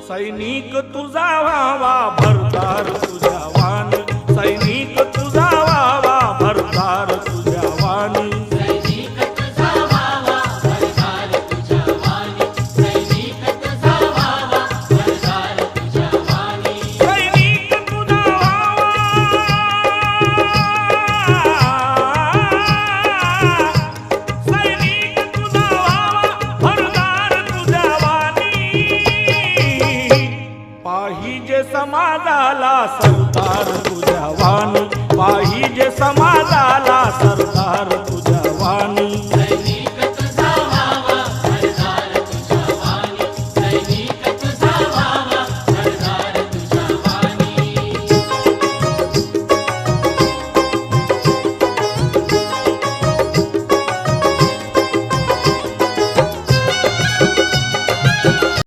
सैनिक तुझा व्हावा भरदार तुझ्या वाणी, सैनिक तुझा व्हावा भरदार तुझ्या वाणी, सैनिक तुझा व्हावा भरदार तुझ्या वाणी, सैनिक तुझा व्हावा भरदार तुझ्या वाणी, सैनिक तुझा व्हावा, सैनिक तुझा व्हावा भरदार तुझ्या वाणी, पाहिजे समाजाला सरदार तुझ्या वाणी, पाहिजे समाजाला